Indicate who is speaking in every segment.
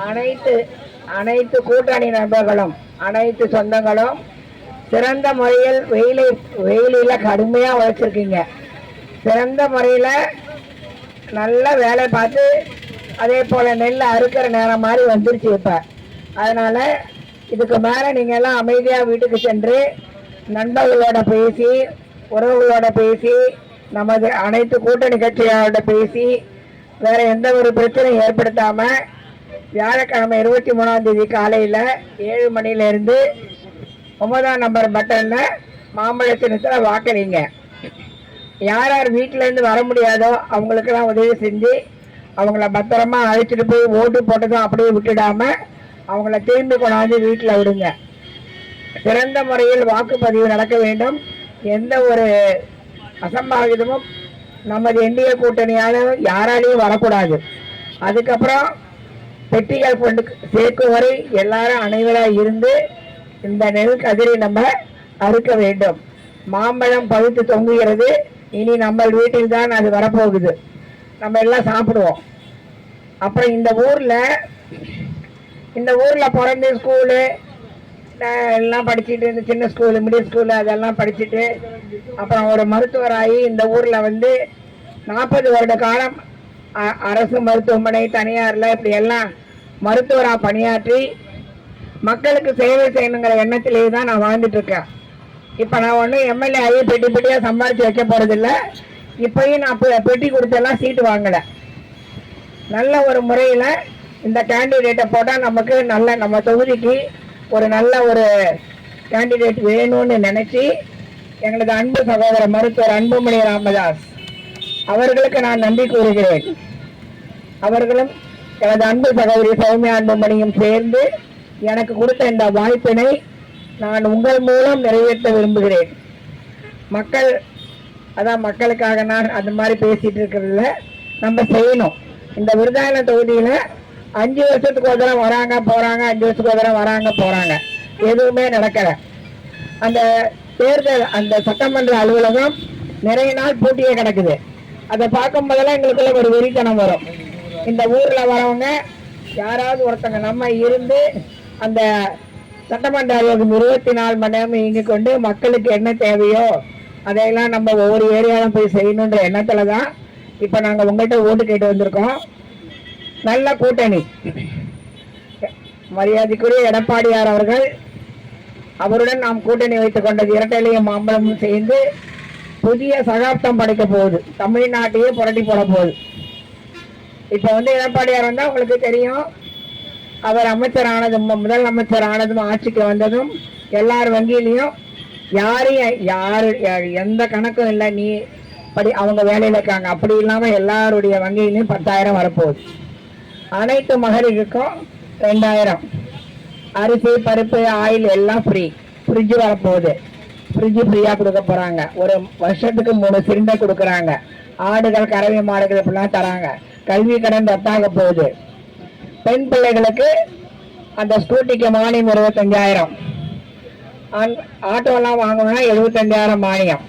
Speaker 1: அனைத்து அனைத்து கூட்டணி நண்பர்களும் அனைத்து சொந்தங்களும் சிறந்த முறையில் வெயிலில் கடுமையாக உழைச்சிருக்கீங்க. சிறந்த முறையில் நல்ல வேலை பார்த்து அதே போல் நெல் அறுக்கிற நேரம் மாதிரி வந்துருச்சு. இப்போ அதனால் இதுக்கு மேலே நீங்கள் எல்லாம் அமைதியாக வீட்டுக்கு சென்று நண்பர்களோட பேசி உறவுகளோட பேசி நமது அனைத்து கூட்டணி கட்சிகளோட பேசி வேற எந்த ஒரு பிரச்சனையும் ஏற்படுத்தாமல் வியாழக்கிழமை 23ஆம் தேதி காலையில் 7 மணிலேருந்து 9ஆம் நம்பர் பட்டனில் மாம்பழ சின்னத்தில் வாக்களிங்க. யார் யார் வீட்டிலேருந்து வர முடியாதோ அவங்களுக்கெல்லாம் உதவி செஞ்சு அவங்கள பத்திரமா அழைச்சிட்டு போய் ஓட்டு போட்டதும் அப்படியே விட்டுடாம அவங்கள திரும்பி கொண்டாந்து வீட்டில் விடுங்க. சிறந்த முறையில் வாக்குப்பதிவு நடக்க வேண்டும். எந்த ஒரு அசம்பாவிதமும் நமது என்டிஏ கூட்டணியாலும் யாராலையும் வரக்கூடாது. அதுக்கப்புறம் பெட்டிகள் கொண்டு சேர்க்கும் வரை எல்லாரும் அனைவராக இருந்து இந்த நெல் கதிரை நம்ம அறுக்க வேண்டும். மாம்பழம் பழுத்து தொங்குகிறது. இனி நம்ம வீட்டில் தான் அது வரப்போகுது. நம்ம எல்லாம் சாப்பிடுவோம். அப்புறம் இந்த ஊரில் பிறந்து ஸ்கூலு எல்லாம் படிச்சுட்டு இந்த சின்ன ஸ்கூலு மிடில் ஸ்கூலு அதெல்லாம் படிச்சுட்டு அப்புறம் ஒரு மருத்துவராகி இந்த ஊரில் வந்து 40 வருட காலம் அரசு மருத்துவமனை தனியாரில் இப்படி எல்லாம் மருத்துவராக பணியாற்றி மக்களுக்கு சேவை செய்யணுங்கிற எண்ணத்திலேயே தான் நான் வாழ்ந்துட்டு இருக்கேன். இப்போ நான் ஒன்றும் எம்எல்ஏ ஆகி பெட்டியாக சம்பாதிச்சு வைக்க போகிறதில்ல. இப்போயும் நான் பெட்டி கொடுத்தெல்லாம் சீட்டு வாங்கலை. நல்ல ஒரு முறையில் இந்த கேண்டிடேட்டை போட்டால் நமக்கு நம்ம தொகுதிக்கு ஒரு நல்ல ஒரு கேண்டிடேட் வேணும்னு நினச்சி எங்களது அன்பு சகோதரர் மருத்துவர் அன்புமணி ராமதாஸ் அவர்களுக்கு நான் நன்றி கூறுகிறேன். அவர்களும் எனது அன்பு சகோதரி சௌமியா அன்புமணியும் சேர்ந்து எனக்கு கொடுத்த இந்த வாய்ப்பினை நான் உங்கள் மூலம் நிறைவேற்ற விரும்புகிறேன். மக்களுக்காக நான் அந்த மாதிரி பேசிட்டு இருக்கிறதுல நம்ம செய்யணும். இந்த விருதாச்சலம் தொகுதியில் 5 வருஷத்துக்கு ஒரு தடவை வராங்க போறாங்க, 5 வருஷத்துக்கு ஒரு தடவை வராங்க போறாங்க, எதுவுமே நடக்கல. அந்த தேர்தல் அந்த சட்டமன்ற அலுவலகம் நிறைய நாள் பூட்டியே கிடக்குது. அதை பார்க்கும் போதெல்லாம் எங்களுக்குள்ள ஒரு வெறித்தனம் வரும். இந்த ஊர்ல வரவங்க யாராவது ஒருத்தங்க நம்ம இருந்து அந்த சட்டமன்ற அலுவலகம் 24 மணி நேரம் இயங்கிக் கொண்டு மக்களுக்கு என்ன தேவையோ அதையெல்லாம் நம்ம ஒவ்வொரு ஏரியாவும் போய் செய்யணுன்ற எண்ணத்துல தான் இப்ப நாங்க உங்கள்கிட்ட ஓட்டு கேட்டு வந்திருக்கோம். நல்ல கூட்டணி. மரியாதைக்குரிய எடப்பாடியார் அவர்கள் அவருடன் நாம் கூட்டணி வைத்துக் கொண்டது இரட்டையிலையும் மாம்பழமும் சேர்ந்து புதிய சகாப்தம் படைக்க போகுது. தமிழ்நாட்டையே புரட்டி போட போகுது. இப்ப எடப்பாடியார் வந்தா உங்களுக்கு தெரியும், அவர் அமைச்சர் ஆனதும் முதல் அமைச்சர் ஆனதும் ஆட்சிக்கு வந்ததும் எல்லார் வங்கியிலையும் யாரு எந்த கணக்கும் இல்லை, நீ அவங்க வேலையில இருக்காங்க அப்படி இல்லாம எல்லாருடைய வங்கியிலையும் 10,000 வரப்போகுது. அனைத்து மகளிருக்கும் 2,000 அரிசி பருப்பு ஆயில் எல்லாம் ஃப்ரீ. ஃப்ரிட்ஜ் வரப்போகுது. ஃப்ரிட்ஜ் ஃப்ரீயா கொடுக்க போறாங்க. ஒரு வருஷத்துக்கு 3 சிலிண்டர் கொடுக்குறாங்க. ஆடுகள் கறவை மாடுகள் இப்படிலாம் தராங்க. கல்வி கடன் ரத்தாக போகுது. பெண் பிள்ளைகளுக்கு அந்த ஸ்கூட்டிக்கு மானியம் 25,000. ஆட்டோலாம் வாங்கணும்னா 75,000 மானியம்.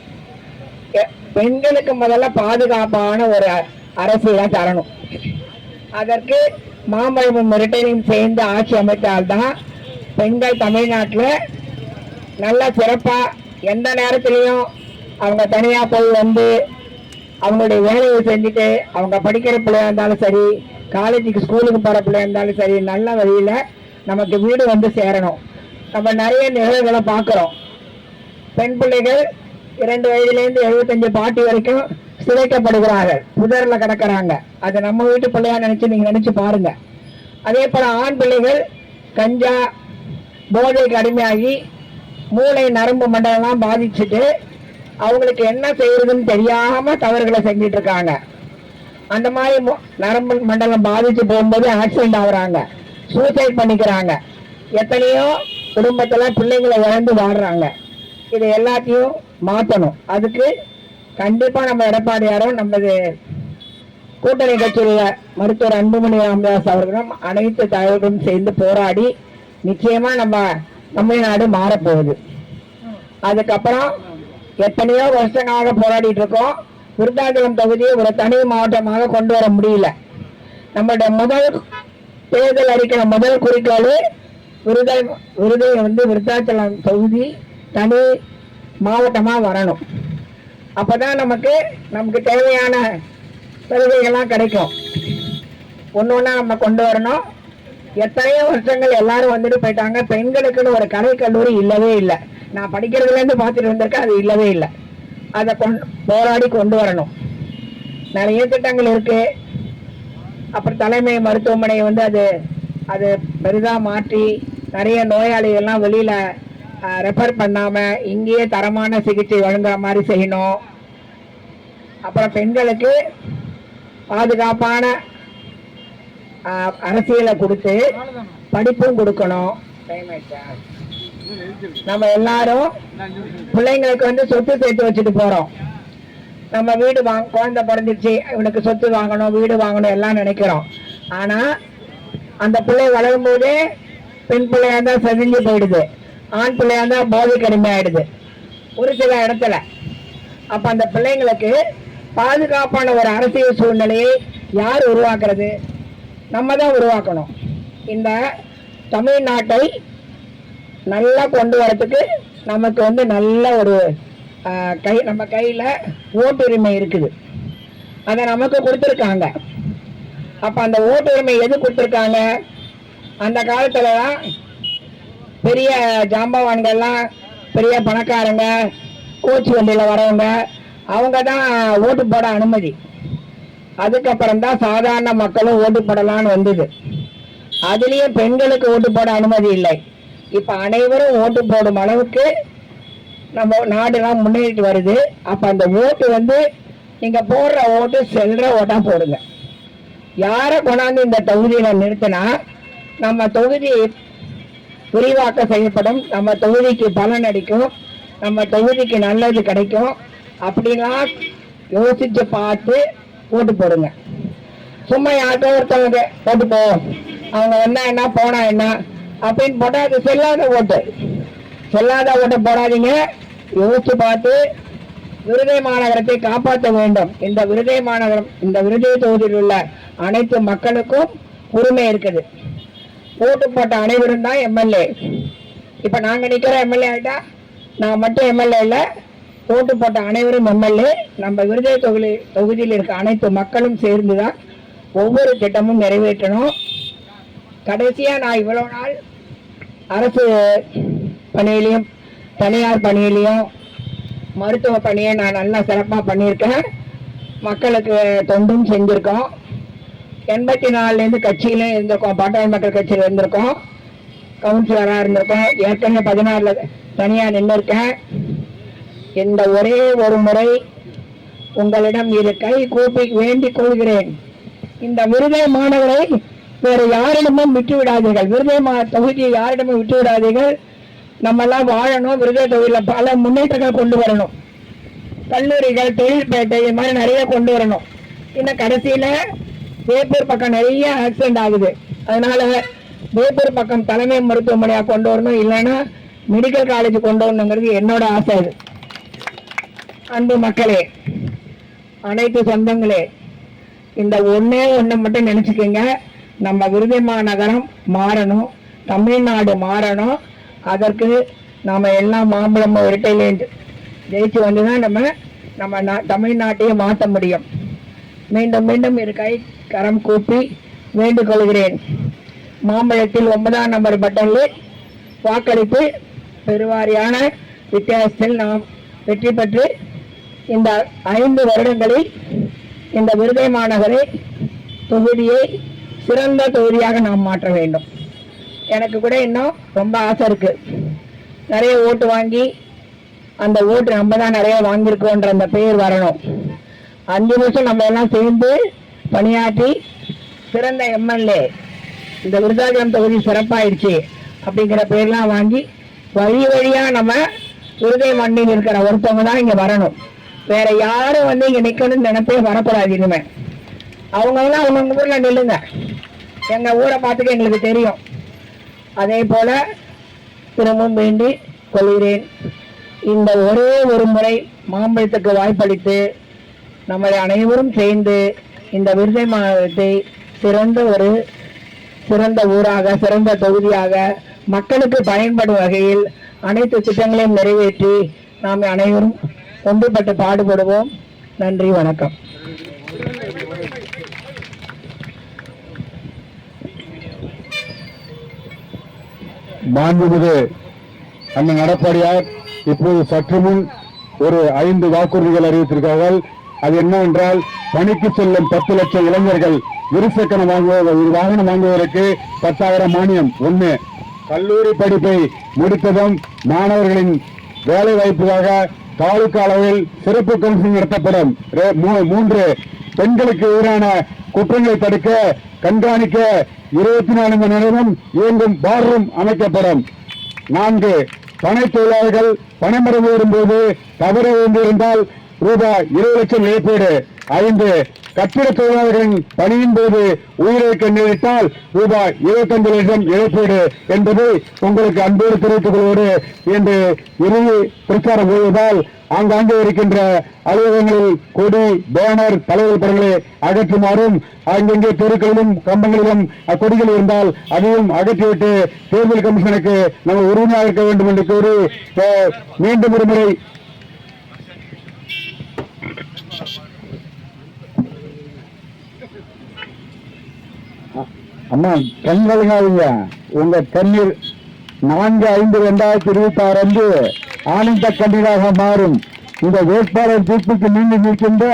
Speaker 1: பெண்களுக்கு முதல்ல பாதுகாப்பான ஒரு அரசியலாம் தரணும். அதற்கு மாம்பழமும் இரட்டையும் சேர்ந்து ஆட்சி அமைத்தால்தான் பெண்கள் தமிழ்நாட்டில் நல்ல சிறப்பா எந்த நேரத்திலையும் அவங்க தனியா போய் அவங்களுடைய வேலையை செஞ்சுட்டு அவங்க படிக்கிற பிள்ளையா இருந்தாலும் சரி, காலேஜுக்கு ஸ்கூலுக்கு போற பிள்ளையா இருந்தாலும் சரி, நல்ல வழியில நமக்கு வீடு சேரணும். நம்ம நிறைய நிகழ்வுகளை பார்க்கிறோம். பெண் பிள்ளைகள் 2 வயதிலேருந்து 75 பாட்டி வரைக்கும் சிதைக்கப்படுகிறார்கள், புதர்ல கிடக்கிறாங்க. அது நம்ம வீட்டு பிள்ளையா நீங்க நினைச்சு பாருங்க. அதே போல ஆண் பிள்ளைகள் கஞ்சா போதைக்கு அடிமையாகி மூளை நரம்பு மண்டலம் பாதிச்சுட்டு அவங்களுக்கு என்ன செய்யறதுன்னு தெரியாம தவறுகளை செஞ்சிட்டு இருக்காங்க. அந்த மாதிரி நரம்பு மண்டலம் பாதிச்சு போகும்போது ஆக்சிடென்ட் ஆகுறாங்க, சூசைட் பண்ணிக்கிறாங்க. எத்தனையோ குடும்பத்துல பிள்ளைங்களை இழந்து வாடுறாங்க. இதை எல்லாத்தையும் மாற்றணும். அதுக்கு கண்டிப்பா நம்ம எடப்பாடியாரும் நமது கூட்டணி கட்சியில மருத்துவர் அன்புமணி ராமதாஸ் அவர்களும் அனைத்து தலைவர்களும் சேர்ந்து போராடி நிச்சயமா நம்ம தமிழ்நாடு மாறப்போகுது. அதுக்கப்புறம் எத்தனையோ வருஷங்களாக போராடிட்டு இருக்கோம். விருத்தாச்சலம் தொகுதியை ஒரு தனி மாவட்டமாக கொண்டு வர முடியல. நம்மளுடைய முதல் தேர்தல் அறிக்கிற முதல் குறிக்கோள் விருதை விருத்தாச்சலம் தொகுதி தனி மாவட்டமா வரணும். அப்பதான் நமக்கு தேவையான சலுகைகள்லாம் கிடைக்கும். ஒன்னொன்னா நம்ம கொண்டு வரணும். எத்தனையோ வருஷங்கள் எல்லாரும் வந்துட்டு போயிட்டாங்க. பெண்களுக்குன்னு ஒரு கலை கல்லூரி இல்லவே இல்லை. நான் படிக்கிறதுல இருந்து பார்த்துட்டு வந்திருக்கேன், அது இல்லவே இல்லை. அதை போராடி கொண்டு வரணும். நிறைய திட்டங்கள் இருக்கு. அப்புறம் தலைமை மருத்துவமனை அது பெரிதா மாற்றி நிறைய நோயாளிகள்லாம் வெளியில ரெஃபர் பண்ணாம இங்கேயே தரமான சிகிச்சை வழங்குற மாதிரி செய்யணும். அப்புறம் பெண்களுக்கு பாதுகாப்பான அரசியலை கொடுத்து படிப்பும் கொடுக்கணும். நம்ம எல்லாரும் பிள்ளைங்களுக்கு சொத்து சேர்த்து வச்சுட்டு போறோம். நம்ம வீடு குழந்தை பிறந்துச்சு, இவனுக்கு சொத்து வாங்கணும், வீடு வாங்கணும் எல்லாம் நினைக்கிறோம். ஆனா அந்த பிள்ளை வளரும் போதே பெண் பிள்ளையா இருந்தா செஞ்சு போயிடுது, ஆண் பிள்ளையா இருந்தா போதை கடுமை ஆயிடுது ஒரு சில இடத்துல. அப்ப அந்த பிள்ளைங்களுக்கு பாதுகாப்பான ஒரு அரசியல் சூழ்நிலையை யார் உருவாக்குறது? நம்ம தான் உருவாக்கணும். இந்த தமிழ்நாட்டை நல்லா கொண்டு வரதுக்கு நமக்கு நல்ல ஒரு நம்ம கையில ஓட்டுரிமை இருக்குது. அதை நமக்கு கொடுத்துருக்காங்க. அப்ப அந்த ஓட்டுரிமை எது கொடுத்துருக்காங்க? அந்த காலத்துலதான் பெரிய ஜாம்பவான்கள்லாம், பெரிய பணக்காரங்க, கோச்சு வண்டியில வரவங்க, அவங்க தான் ஓட்டு போட அனுமதி. அதுக்கப்புறம் தான் சாதாரண மக்களும் ஓட்டு போடலான்னு வந்தது. அதுலயும் பெண்களுக்கு ஓட்டு போட அனுமதி இல்லை. இப்ப அனைவரும் ஓட்டு போடும் அளவுக்கு நம்ம நாடுலாம் முன்னேறிட்டு வருது. அப்ப அந்த ஓட்டு நீங்க போடுற ஓட்டு செல்ற ஓட்டா போடுங்க. யாரை கொண்டாந்து இந்த தொகுதியில நிறுத்தினா நம்ம தொகுதி விரிவாக்க செய்யப்படும், நம்ம தொகுதிக்கு பலன் அடிக்கும், நம்ம தொகுதிக்கு நல்லது கிடைக்கும் அப்படின்லாம் யோசிச்சு பார்த்து ஓட்டு போடுங்க. சும்மா யாருக்கோ ஒருத்தவங்க ஓட்டு போ, அவங்க வந்தா என்ன போனா என்ன அப்படின்னு போட்டா அது செல்லாத ஓட்டு. செல்லாத ஓட்டை போடாதீங்க. யோசிச்சு பார்த்து விருதை மாநகரத்தை காப்பாற்ற வேண்டும். இந்த விருதை மாநகரம், இந்த விருதை தொகுதியில் உள்ள அனைத்து மக்களுக்கும் உரிமை இருக்குது. ஓட்டு போட்ட அனைவரும் தான் எம்எல்ஏ. இப்ப நாங்க நிக்கிற எம்எல்ஏ ஆயிட்டா நான் மட்டும் எம்எல்ஏ இல்ல, ஓட்டு போட்ட அனைவரும் எம்எல்ஏ. நம்ம விருதை தொகுதியில் இருக்க அனைத்து மக்களும் சேர்ந்துதான் ஒவ்வொரு திட்டமும் நிறைவேற்றணும். கடைசியா நான் இவ்வளவு நாள் அரசு பணியிலையும் தனியார் பணியிலையும் மருத்துவ பணியை நான் நல்லா சிறப்பாக பண்ணியிருக்கேன். மக்களுக்கு தொண்டும் செஞ்சுருக்கோம். 84லேருந்து கட்சியில இருந்திருக்கோம். பாட்டாளி மக்கள் கட்சியில் இருந்திருக்கோம், கவுன்சிலராக இருந்திருக்கோம். ஏற்கனவே 16ல் தனியாக நின்று இருக்கேன். இந்த ஒரே ஒரு முறை உங்களிடம் இரு கை கூப்பி வேண்டிக் கொள்கிறேன். இந்த விருதை மாணவரை வேறு யாரிடமும் விட்டு விடாதீர்கள். விருதை தொகுதியை யாரிடமும் விட்டு விடாதீர்கள். நம்ம எல்லாம் வாழணும். விருதை தொகுதியில் பல முன்னேற்றங்கள் கொண்டு வரணும். கல்லூரிகள், தொழில்பேட்டை, இது மாதிரி நிறைய கொண்டு வரணும். இன்னும் கடைசியில வேப்பூர் பக்கம் நிறைய ஆக்சிடென்ட் ஆகுது. அதனால வேப்பூர் பக்கம் தலைமை மருத்துவமனையா கொண்டு வரணும், இல்லைன்னா மெடிக்கல் காலேஜ் கொண்டு வரணுங்கிறது என்னோட ஆசை. அது அன்பு மக்களே, அனைத்து சொந்தங்களே, இந்த ஒண்ணே ஒண்ணு மட்டும் நினைச்சுக்கோங்க. நம்ம விருதை மாநகரம் மாறணும், தமிழ்நாடு மாறணும். அதற்கு நாம எல்லாம் மாம்பழம் இரட்டையில ஜெயிச்சு வந்துதான் நம்ம தமிழ்நாட்டையே மாற்ற முடியும். மீண்டும் மீண்டும் இரு கை கரம் கூப்பி வேண்டிக் கொள்கிறேன். மாம்பழத்தில் 9ஆம் நம்பர் பட்டனில் வாக்களித்து பெருவாரியான வித்தியாசத்தில் நாம் வெற்றி பெற்று இந்த 5 வருடங்களில் இந்த விருதை மாநகரை தொகுதியை சிறந்த தொகுதியாக நாம் மாற்ற வேண்டும். எனக்கு கூட இன்னும் ரொம்ப ஆசை இருக்கு. நிறைய ஓட்டு வாங்கி அந்த ஓட்டு நம்ம தான் நிறைய வாங்கியிருக்கோன்ற அந்த பெயர் வரணும். 5 வருஷம் நம்ம எல்லாம் சேர்ந்து பணியாற்றி சிறந்த எம்எல்ஏ, இந்த விருதாச்சலம் தொகுதி சிறப்பாயிடுச்சு அப்படிங்கிற பேர்லாம் வாங்கி வழியா நம்ம விருதை மண்ணில் இருக்கிற ஒருத்தவங்க தான் இங்க வரணும். வேற யாரும் இங்க நிக்கணும்னு நினைப்பே வரக்கூடாது. இனிமே அவங்கெல்லாம் அவங்க ஊர்ல நில்லுங்க. எங்க ஊரை பார்த்துக்க எங்களுக்கு தெரியும். அதே போல திரும்பவும் வேண்டி கொள்கிறேன். இந்த ஒரே ஒரு முறை மாம்பழத்துக்கு வாய்ப்பளித்து நம்மளை அனைவரும் சேர்ந்து இந்த விருதை மாநிலத்தை சிறந்த ஊராக, சிறந்த தொகுதியாக, மக்களுக்கு பயன்படும் வகையில் அனைத்து திட்டங்களையும் நிறைவேற்றி நாம் அனைவரும் ஒன்றுபட்டு பாடுபடுவோம். நன்றி, வணக்கம்.
Speaker 2: மாண்புமிகு அண்ணன் எடப்பாடியார் இப்போது சற்று முன் ஒரு 5 வாக்குறுதிகள் அறிவித்திருக்கிறார்கள். அது என்னவென்றால், பணிக்கு செல்லும் 10 லட்சம் இளைஞர்கள் இருசக்கர வாகனம் வாங்குவதற்கு 10,000 மானியம். 1. கல்லூரி படிப்பை முடித்ததும் மாணவர்களின் வேலை வாய்ப்புக்காக தாலுகா அளவில் சிறப்பு கவுன்சிலிங் நடத்தப்படும். 3. பெண்களுக்கு எதிரான குற்றங்களை தடுக்க கண்காணிக்க 24 மணி நேரமும் இயங்கும் பார் ரூம் அமைக்கப்படும். 4. பனை தொழிலாளர்கள் பனைமரம் ஏறும்போது தவறு இருந்தால் ரூபாய் 20 லட்சம் இழப்பீடு. 5. கட்டிட தொழிலாளர்களின் பணியின் போது உயிரிழக்க நேரிட்டால் ரூபாய் 25 லட்சம் இழப்பீடு என்பதை உங்களுக்கு அன்போடு தெரிவித்துக் கொள்வோடு இன்று இறுதி பிரச்சாரம் செய்வதால் ஆங்காங்கே இருக்கின்ற அலுவலகங்களில் கொடி, பேனர், தலைவர் படங்களை அகற்றுமாறும், அங்கங்கே தெருக்களிலும் கம்பங்களிலும் கொடிகள் இருந்தால் அதையும் அகற்றிவிட்டு தேர்தல் கமிஷனுக்கு நம்ம உறுதியாக இருக்க வேண்டும் என்று கூறி மீண்டும் ஒருமுறை அம்மா கண்களுங்க உங்க கண்ணீர் 4/5/2026 அன்று ஆனந்த கண்ணீராக மாறும். இந்த வேட்பாளர் தீர்ப்புக்கு நீங்கி நிற்கின்ற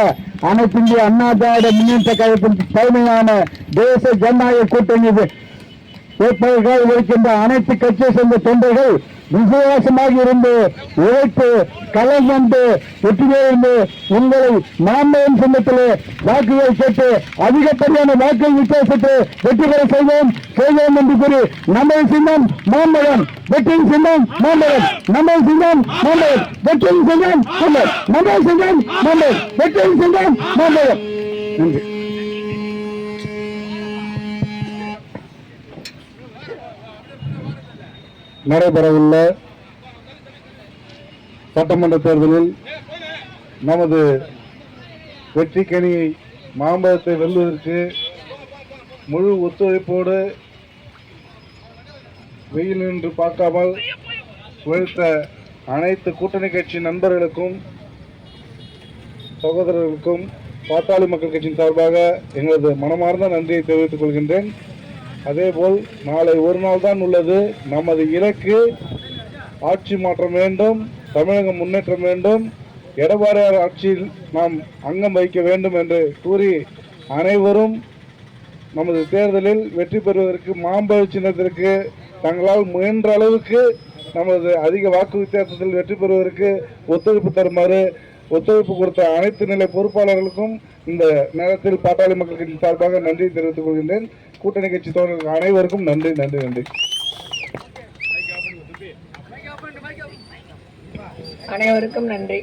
Speaker 2: அனைத்து இந்திய அண்ணா திராவிட முன்னேற்ற கழகத்தின் தலைமையான தேசிய ஜனநாயக கூட்டணி வேட்பாளர்கள் இருக்கின்ற அனைத்து கட்சியை சேர்ந்த தொண்டர்கள் விசுவாசமாக இருந்து உழைப்பு களம் வந்து வெற்றியிருந்து உங்களை மாம்பழம் சின்னத்திலே வாக்குகள் கேட்டு அதிகப்படியான வாக்குகள் வித்தியாசத்தை வெற்றி பெற செய்வோம் என்று கூறி நம்ம சின்னம் மாம்பழம், வெற்றியின் சின்னம் மாம்பழம், நம்ம சின்னம் மாம்பழம், வெற்றியின் சின்னம் மாம்பழம், நம்ம சின்னம் மாம்பழம், வெற்றியின் சின்னம் மாம்பழம். நன்றி. நடைபெறவுள்ள சட்டமன்ற தேர்தலில் நமது வெற்றிக்கனியை மாம்பழத்தை வெல்வதற்கு முழு ஒத்துழைப்போடு வெயில் நின்று பார்க்காமல் உழைத்த அனைத்து கூட்டணி கட்சி நண்பர்களுக்கும் சகோதரர்களுக்கும் பாட்டாளி மக்கள் கட்சியின் சார்பாக எங்களது மனமார்ந்த நன்றியை தெரிவித்துக் கொள்கின்றேன். அதேபோல் நாளை ஒரு நாள் தான் உள்ளது. நமது இலக்கு ஆட்சி மாற்றம் வேண்டும், தமிழகம் முன்னேற்றம் வேண்டும், எடப்பாடியார் ஆட்சியில் நாம் அங்கம் வகிக்க வேண்டும் என்று கூறி அனைவரும் நமது தேர்தலில் வெற்றி பெறுவதற்கு மாம்பழ சின்னத்திற்கு தங்களால் முயன்ற அளவுக்கு நமது அதிக வாக்கு வித்தியாசத்தில் வெற்றி பெறுவதற்கு ஒத்துழைப்பு தருமாறு ஒத்துழைப்பு கொடுத்த அனைத்து நிலை பொறுப்பாளர்களுக்கும் இந்த நேரத்தில் பாட்டாளி மக்கள் கட்சி சார்பாக நன்றி தெரிவித்துக் கொள்கின்றேன். கூட்டணி கட்சி தோழர்கள் அனைவருக்கும் நன்றி நன்றி நன்றி.
Speaker 1: அனைவருக்கும் நன்றி.